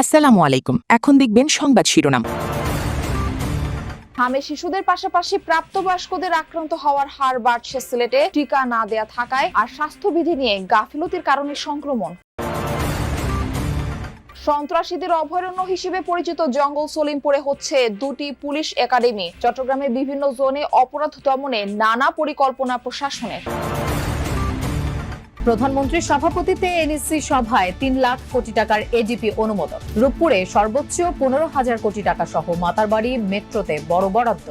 আসসালামু আলাইকুম। এখন দেখবেন সংবাদ শিরোনাম। হামে শিশুদের পাশাপাশি প্রাপ্তবয়স্কদের আক্রান্ত হওয়ার হার বাড়ছে সিলেটে, টিকা না দেয়া থাকায় আর স্বাস্থ্যবিধি নিয়ে গাফিলতির কারণে সংক্রমণ। সন্ত্রাসীদের অভয়ারণ্য হিসেবে পরিচিত জঙ্গল সলিমপুরে হচ্ছে দুটি পুলিশ একাডেমি। চট্টগ্রামের বিভিন্ন জোনে অপরাধ দমনে নানা পরিকল্পনা প্রশাসনের। প্রধানমন্ত্রীর সভাপতিত্বে এনএসসি সভায় ৩ লাখ কোটি টাকার এডিপি অনুমোদন। রূপপুরে সর্বোচ্চ ১৫,০০০ কোটি টাকা সহ মাতারবাড়ি মেট্রোতে বড় বরাদ্দ।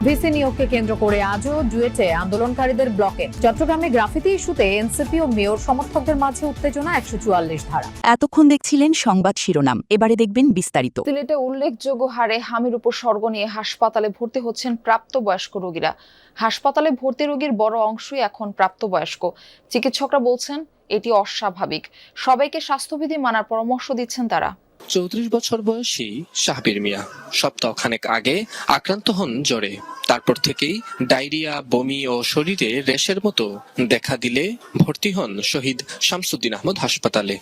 ভিসি নিয়োগকে কেন্দ্র করে আজও ডুয়েটে আন্দোলনকারীদের ব্লকেট। চট্টগ্রামে গ্রাফিতি ইস্যুতে এনসিপি ও মেয়র সমর্থকদের মাঝে উত্তেজনা, ১৪৪ ধারা। এতক্ষণ দেখছিলেন সংবাদ শিরোনাম, এবারে দেখবেন বিস্তারিত। সিলেটে উল্লেখযোগ্য হারে হামির উপসর্গ নিয়ে হাসপাতালে ভর্তি হচ্ছেন প্রাপ্তবয়স্ক রোগীরা। হাসপাতালে ভর্তি রোগীর বড় অংশই এখন প্রাপ্তবয়স্ক। চিকিৎসকরা বলছেন এটি অস্বাভাবিক। সবাইকে স্বাস্থ্যবিধি মানার পরামর্শ দিচ্ছেন তারা। ৩৪ বছর বয়সী শাহবীর মিয়া সপ্তাহখানেক আগে আক্রান্ত হন জ্বরে। তারপর থেকেই ডায়রিয়া, বমি ও শরীরে রেশের মতো দেখা দিলে ভর্তি হন শহীদ শামসুদ্দিন আহমদ হাসপাতালে।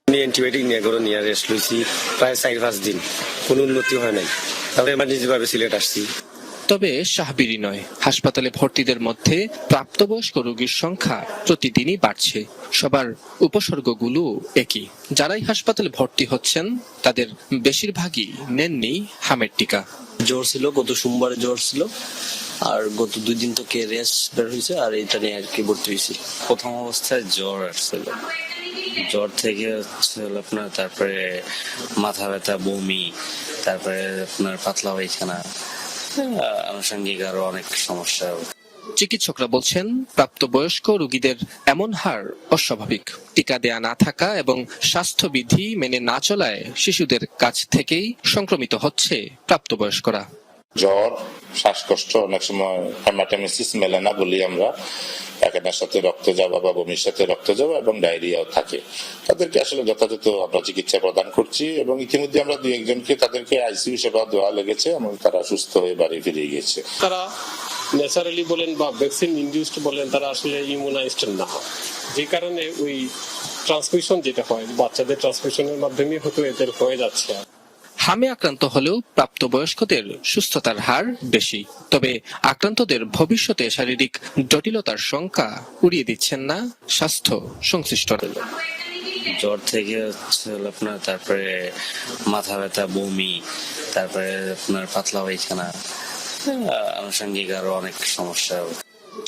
অ্যান্টিবায়োটিক নিয়ে রেস্ট লইছি প্রায় ৪-৫ দিন, কোনো উন্নতি হয় নাই। তারপরে এমার্জেন্সি ভাবে সিলেট আসছি। তবে শাহবীরই নয়, হাসপাতালে ভর্তিদের মধ্যে প্রাপ্তবয়স্ক রোগীর সংখ্যা প্রতিদিনই বাড়ছে। সবার উপসর্গগুলো একই। যারাই হাসপাতালে ভর্তি হচ্ছেন তাদের বেশিরভাগই নেননি হামের টিকা। জ্বর ছিল, গত সোমবারে জ্বর ছিল, আর গত 2 দিন থেকে রেস্ট বের হয়েছে, আর এটা নিয়ে আর কি ভর্তি হয়েছি। প্রথম অবস্থায় জ্বর আসছিল, জ্বর থেকে আপনার তারপরে মাথা ব্যথা, বমি, তারপরে আপনার পাতলা পায়খানা, আনুষঙ্গিক আরো অনেক সমস্যা। চিকিৎসকরা বলছেন প্রাপ্তবয়স্ক রোগীদের এমন হার অস্বাভাবিক। টিকা দেয়া না থাকা এবং স্বাস্থ্যবিধি মেনে না চলায় শিশুদের কাছ থেকেই সংক্রমিত হচ্ছে প্রাপ্তবয়স্করা। জ্বর, শ্বাসকষ্ট, অনেক সময় হেমাটেমেসিস মেলে না বলি আমরা, পায়খানার সাথে রক্ত যাওয়া বা বমির সাথে রক্ত যাওয়া এবং ডায়রিয়াও থাকে। তাদেরকে আসলে যথাযথ আমরা চিকিৎসা প্রদান করছি এবং ইতিমধ্যে আমরা 2-1 জনকে তাদেরকে আইসিইউ সেবা দেওয়া লেগেছে এবং তারা সুস্থ হয়ে বাড়ি ফিরে গিয়েছে। তারা ন্যাচারালি বলেন বা ভ্যাকসিন ইনডিউসড বলেন, তারা আসলে ইমিউনাইজড না, যে কারণে ওই ট্রান্সমিশন যেটা হয় বাচ্চাদের ট্রান্সমিশনের মাধ্যমে হয়তো এদের হয়ে যাচ্ছে। হামে আক্রান্ত হলেও প্রাপ্তবয়স্কদের সুস্থতার হার বেশি। তবে আক্রান্তদের ভবিষ্যতে শারীরিক জটিলতার শঙ্কা উড়িয়ে দিচ্ছেন না স্বাস্থ্য সংশ্লিষ্টরা। জ্বর থেকে আপনার তারপরে মাথা ব্যথা, বমি, তারপরে আপনার পাতলা পায়খানা, আনুষঙ্গিক আরো অনেক সমস্যা।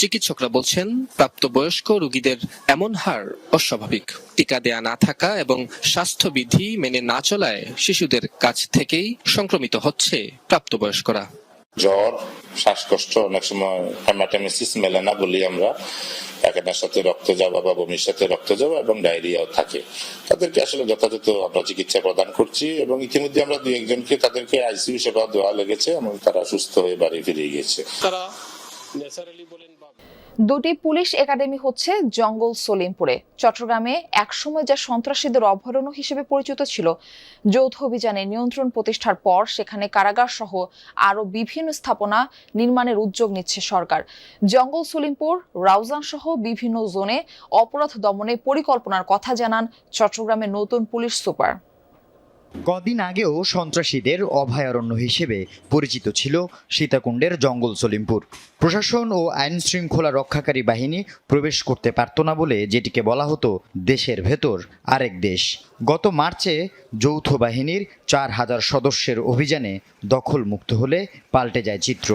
চিকিৎসকরা বলছেন প্রাপ্তবয়স্ক রোগীদের এমন হার অস্বাভাবিক। টিকা দেয়া না থাকা এবং স্বাস্থ্যবিধি মেনে না চলায় শিশুদের কাছ থেকেই সংক্রমিত হচ্ছে প্রাপ্তবয়স্করা। জ্বর, শ্বাসকষ্ট, অনেক সময় হেমাটেমেসিস মেলে না বলি আমরা, পায়খানার সাথে রক্ত যাওয়া বা বমির সাথে রক্ত যাওয়া এবং ডায়রিয়াও থাকে। তাদেরকে আসলে যথাযথ আমরা চিকিৎসা প্রদান করছি এবং ইতিমধ্যে আমরা 2-1 জনকে তাদেরকে আইসিইউ সেবা দেওয়া লেগেছে এবং তারা সুস্থ হয়ে বাড়ি ফিরে গিয়েছে। তারা ন্যাচারালি বলেন। দুটি পুলিশ একাডেমি হচ্ছে জঙ্গল সলিমপুরে। চট্টগ্রামে একসময় যা সন্ত্রাসীদের অভয়ারণ্য হিসেবে পরিচিত ছিল, যৌথ অভিযানে নিয়ন্ত্রণ প্রতিষ্ঠার পর সেখানে কারাগার সহ আরো বিভিন্ন স্থাপনা নির্মাণের উদ্যোগ নিচ্ছে সরকার। জঙ্গল সলিমপুর, রাউজান সহ বিভিন্ন জোনে অপরাধ দমনে পরিকল্পনার কথা জানান চট্টগ্রামের নতুন পুলিশ সুপার। কদিন আগেও সন্ত্রাসীদের অভয়ারণ্য হিসেবে পরিচিত ছিল সীতাকুণ্ডের জঙ্গল সলিমপুর। প্রশাসন ও আইন শৃঙ্খলা রক্ষাকারী বাহিনী প্রবেশ করতে পারত না বলে যেটিকে বলা হতো দেশের ভেতর আরেক দেশ। গত মার্চে যৌথ বাহিনীর 4,000 সদস্যের অভিযানে দখলমুক্ত হলে পাল্টে যায় চিত্র।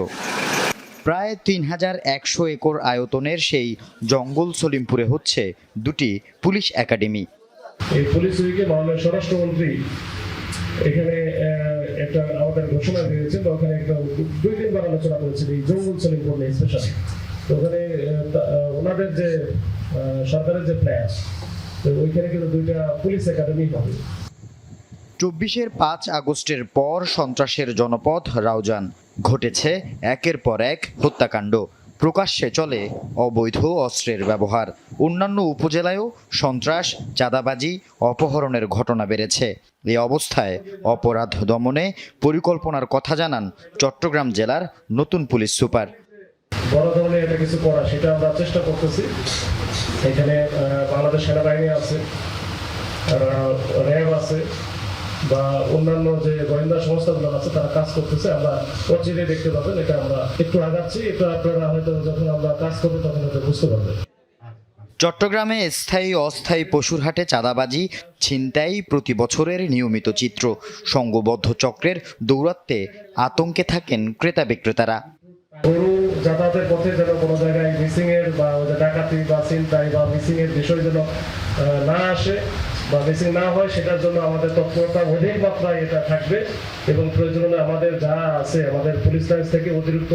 প্রায় 3,100 একর আয়তনের সেই জঙ্গল সলিমপুরে হচ্ছে দুটি পুলিশ একাডেমি। এই পুলিশ উইকে মাননীয় স্বরাষ্ট্রমন্ত্রী এখানে একটা আমাদের ঘোষণা দিয়েছে, তো ওখানে একটা 2 দিনবার আলোচনা করেছিল এই জঙ্গল সলিমপুর নিয়ে স্পেশালি। তো ওখানে ওনাদের যে সরকারের যে প্ল্যান, তো ওইখানে কিন্তু 2টা পুলিশ একাডেমি হবে। 24-এর 5 আগস্টের পর সন্ত্রাসের জনপদ রাউজান ঘটেছে একের পর এক হত্যাকাণ্ড। প্রকাশ্যে চলে অবৈধ অস্ত্রের ব্যবহার। অন্যান্য উপজেলায়ও সন্ত্রাস, চাঁদাবাজি, অপহরণের ঘটনা বেড়েছে। এই অবস্থায় অপরাধ দমনে পরিকল্পনার কথা জানান চট্টগ্রাম জেলার নতুন পুলিশ সুপার। বড় ধরনের এটা কিছু করা, সেটা আমরা চেষ্টা করতেছি। এখানে বাংলাদেশ সেনাবাহিনী আছে, র্যাব আছে বা অন্যান্য যে গোয়েন্দা সংস্থাগুলো আছে তারা কাজ করতেছে। আমরা অচিরে দেখতে পাবেন, এটা আমরা একটু আগাচ্ছি, এটা আপনারা হয়তো যখন আমরা কাজ করবো তখন হয়তো বুঝতে পারবেন। চট্টগ্রামে স্থায়ী অস্থায়ী পশুর হাটে চাঁদাবাজি, ছিনতাই প্রতি বছরের নিয়মিত চিত্র। সংঘবদ্ধ চক্রের দৌরাত্ম্যে আতঙ্কে থাকেন ক্রেতা বিক্রেতারা। গরু যাতায়াতের পথে যেন কোনো জায়গায় মিসিং এর বা ডাকাতি বা ছিনতাই বা মিসিং এর বিষয় যেন না আসে বা মিসিং না হয়, সেটার জন্য আমাদের তৎপরতা অধিক মাত্রায় এটা থাকবে এবং প্রয়োজন হলে আমাদের যা আছে আমাদের পুলিশ লাইন থেকে অতিরিক্ত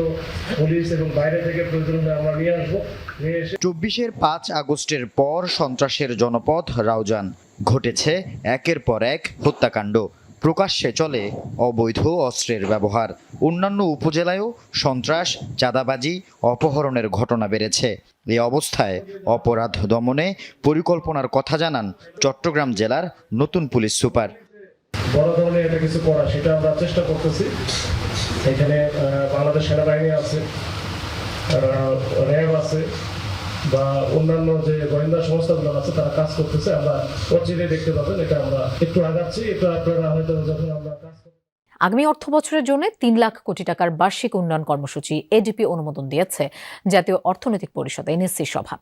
পুলিশ এবং বাইরে থেকে প্রয়োজন হলে আমরা নিয়ে আসবো। নিয়ে এসে 24-এর 5 আগস্টের পর সন্ত্রাসের জনপদ রাউজান। ঘটেছে একের পর এক হত্যাকাণ্ড। প্রকাশ্যে চলে অবৈধ অস্ত্রের ব্যবহার। অন্যান্য উপজেলায়ও সন্ত্রাস, চাঁদাবাজি, অপহরণের ঘটনা বেড়েছে। এই অবস্থায় অপরাধ দমনে পরিকল্পনার কথা জানান চট্টগ্রাম জেলার নতুন পুলিশ সুপার। বড় ধরনের এটা কিছু করা, সেটা আমরা চেষ্টা করতেছি। এখানে বাংলাদেশ সেনাবাহিনী আছে, র্যাব আছে বা অন্যান্য যে গোয়েন্দা সংস্থাগুলো আছে তারা কাজ করতেছে। আমরা অচিরে দেখতে পাবেন, এটা আমরা একটু আগাচ্ছি, এটা আপনারা হয়তো যখন আমরা কাজ করব। আগামী অর্থ বছরের জন্য 3 লাখ কোটি টাকার বার্ষিক উন্নয়ন কর্মসূচি এডিপি অনুমোদন দিয়েছে জাতীয় অর্থনৈতিক পরিষদ এনএসসি সভা।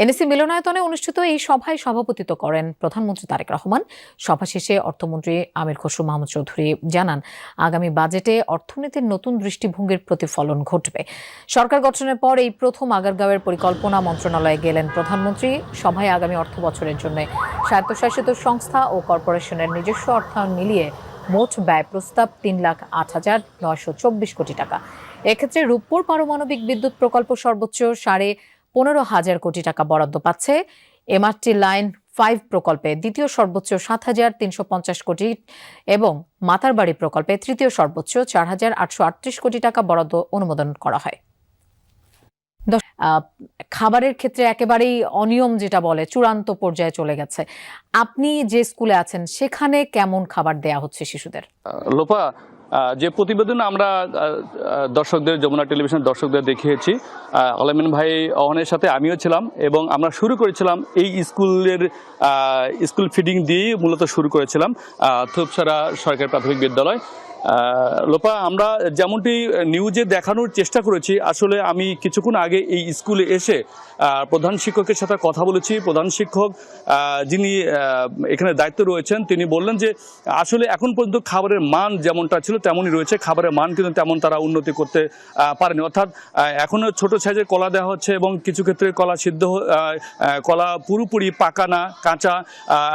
এনএসসি মিলনায়তনে অনুষ্ঠিত এই সভায় সভাপতিত্ব করেন প্রধানমন্ত্রী তারেক রহমান। সভা শেষে অর্থমন্ত্রী আমির খসরু মাহমুদ চৌধুরী জানান, আগামী বাজেটে অর্থনীতির নতুন দৃষ্টিভঙ্গির প্রতিফলন ঘটবে। সরকার গঠনের পর এই প্রথম আগারগাঁওয়ের পরিকল্পনা মন্ত্রণালয়ে গেলেন প্রধানমন্ত্রী। সভায় আগামী অর্থ বছরের জন্য স্বায়ত্তশাসিত সংস্থা ও কর্পোরেশনের নিজস্ব অর্থায়ন মিলিয়ে মোট ব্যয় প্রস্তাব 3,08,924 কোটি টাকা। এক্ষেত্রে রূপপুর পারমাণবিক বিদ্যুৎ প্রকল্প সর্বোচ্চ 15,500 কোটি টাকা বরাদ্দ পাচ্ছে। এমআরটি লাইন 5 প্রকল্পে দ্বিতীয় সর্বোচ্চ 7,350 কোটি এবং মাতারবাড়ি প্রকল্পে তৃতীয় সর্বোচ্চ 4,838 কোটি টাকা বরাদ্দ অনুমোদন করা হয়। খাবারের ক্ষেত্রে একেবারেই অনিয়ম যেটা বলে চূড়ান্ত পর্যায়ে চলে গেছে। আপনি যে স্কুলে আছেন সেখানে কেমন খাবার দেয়া হচ্ছে শিশুদের? লোপা, যে প্রতিবেদন আমরা দর্শকদের, যমুনা টেলিভিশন দর্শকদের দেখিয়েছি, আলামিন ভাই অহনের সাথে আমিও ছিলাম এবং আমরা শুরু করেছিলাম এই স্কুল ফিডিং দিয়ে মূলত শুরু করেছিলাম থুপসারা সরকারি প্রাথমিক বিদ্যালয়। লোপা, আমরা যেমনটি নিউজে দেখানোর চেষ্টা করেছি, আসলে আমি কিছুক্ষণ আগে এই স্কুলে এসে প্রধান শিক্ষকের সাথে কথা বলেছি। প্রধান শিক্ষক যিনি এখানে দায়িত্ব রয়েছেন তিনি বললেন যে আসলে এখন পর্যন্ত খাবারের মান যেমনটা ছিল তেমনই রয়েছে, খাবারের মান কিন্তু তেমন তারা উন্নতি করতে পারেনি। অর্থাৎ এখনও ছোট সাইজের কলা দেওয়া হচ্ছে এবং কিছু ক্ষেত্রে কলা পুরোপুরি পাকা না, কাঁচা।